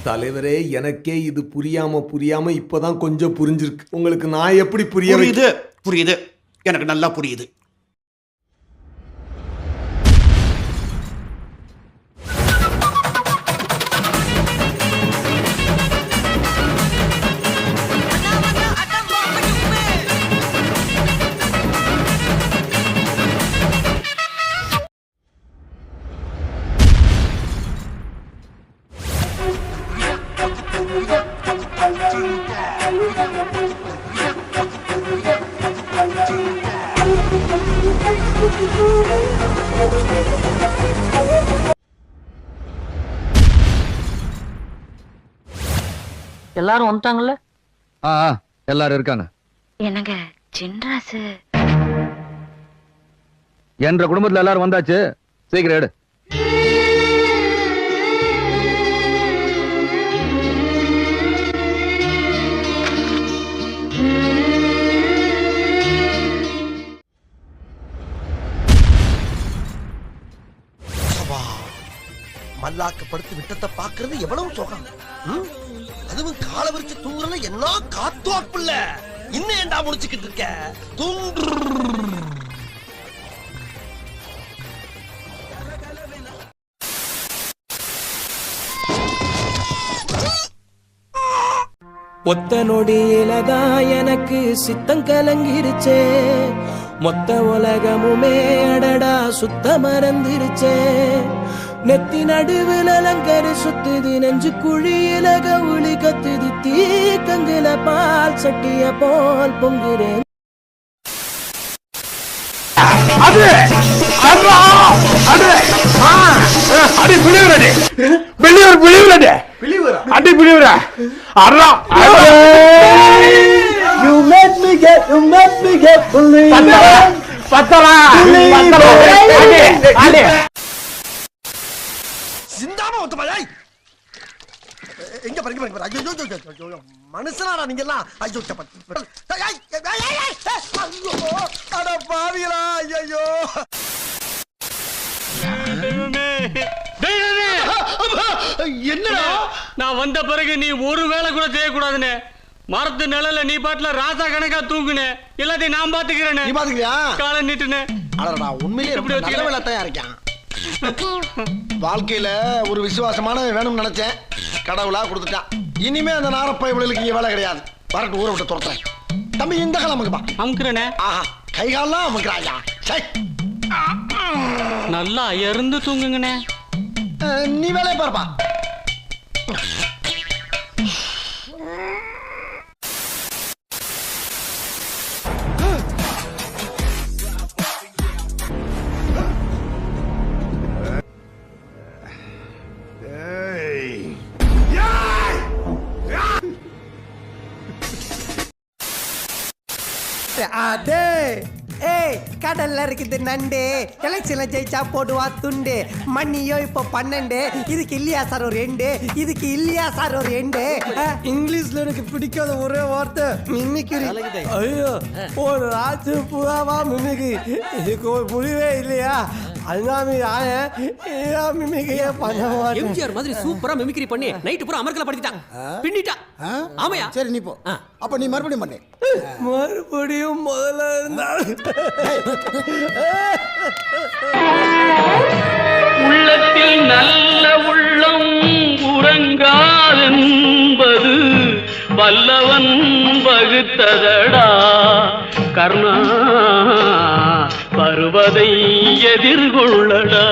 தலைவரே, எனக்கே இது புரியாம இப்பதான் கொஞ்சம் புரிஞ்சிருக்கு. உங்களுக்கு நான் எப்படி புரியுது, எனக்கு நல்லா புரியுது. எல்லாரும் வந்துட்டாங்கல்ல? எல்லாரும் இருக்காங்க. என்னங்க சின்ராசு என்ற குடும்பத்துல எல்லாரும் வந்தாச்சு, சீக்கிரம் எடு. மல்லாக்கப்படுத்தி விட்டத்தை பாக்குறது எவ்வளவு சுகம். அதுவும் கால விரிச்சு தூங்குறல என்ன காத்தோப்புல இன்னும் ஏண்டா முடிச்சுக்கிட்டு இருக்க? ஒத்த நொடியிலதான் எனக்கு சித்தம் கலங்கிருச்சே, மொத்த உலகமுமே அடடா சுத்த மறந்துருச்சே. நெத்தி நடுவில் அலங்கரி சுத்துது, நெஞ்சு குழியில கவுளி கத்துது, தீக்கங்குல பால் சட்டிய போல் பொங்குறேன். எங்க பாருங்க, ஐயோ மனுஷனாடா நீங்க எல்லாம். ஐயோ அட பாவிகளா, ஐயோ என்னடா நான் வந்த பிறகு நீ ஒரு வேலை கூட செய்யக்கூடாதுன்னு மரத்து நிழல நீ பாட்டுல ராசா கணக்கா தூங்குனே, எல்லாத்தையும் நான் பாத்துக்கிறேன். நீ பாத்துக்கிறியா? காலை நீட்டுனே. அடடா, உண்மையிலே எப்படி நல்ல வேலை தான் இருக்கான். வாழ்க்கையில ஒரு விசுவாசமான வேணும்னு நினைச்சேன், கடவுளா கொடுத்துட்டான். இனிமே அந்த நாரப்பை இவளுக்கு இங்க வேலை கிடையாது. வரட்டு ஊரை விட்டு துரத்துறேன். தம்பி இந்த காலம் அமுக்குப்பா. அமுக்குறேனே. ஆஹா, கைகாலாம் அமுக்குறாயா? நல்லா இருந்து தூங்குங்கண்ணே. நீ வேலையை பாருப்பா. கடல்ல இருக்குது நண்டு, எலெக்ஷன்ல ஜெயிச்சா போடுவா துண்டு. மண்ணியோ இப்போ 12, இதுக்கு இல்லையா சார் ஒரு எண்டு, இதுக்கு இல்லையா சார் ஒரு எண்டு. இங்கிலீஷ்ல எனக்கு பிடிக்காத ஒரே வார்த்தை மிமிக்ரி. ஐயோ, ஒரு ராஜு புறாவா மிமிக்ரி, இதுக்கு ஒரு முடிவே இல்லையா? அதனால மிமிக்ரியே பண்ண மாட்டேன். எம்ஜிஆர் மாதிரி சூப்பரா மிமிக்ரி பண்ணி நைட் பூரா அமர்க்கல படுத்திட்டான், பின்னிட்டான். ஆமையா? சரி நீ போ. அப்ப நீ மறுபடியும் பண்ணு. மறுபடியும் முதல்ல இருந்தால் உள்ளத்தில் நல்ல உள்ளம் உறங்காதென்பது வல்லவன் வகுத்ததடா கர்ணா, வருவதை எதிர்கொள்ளடா.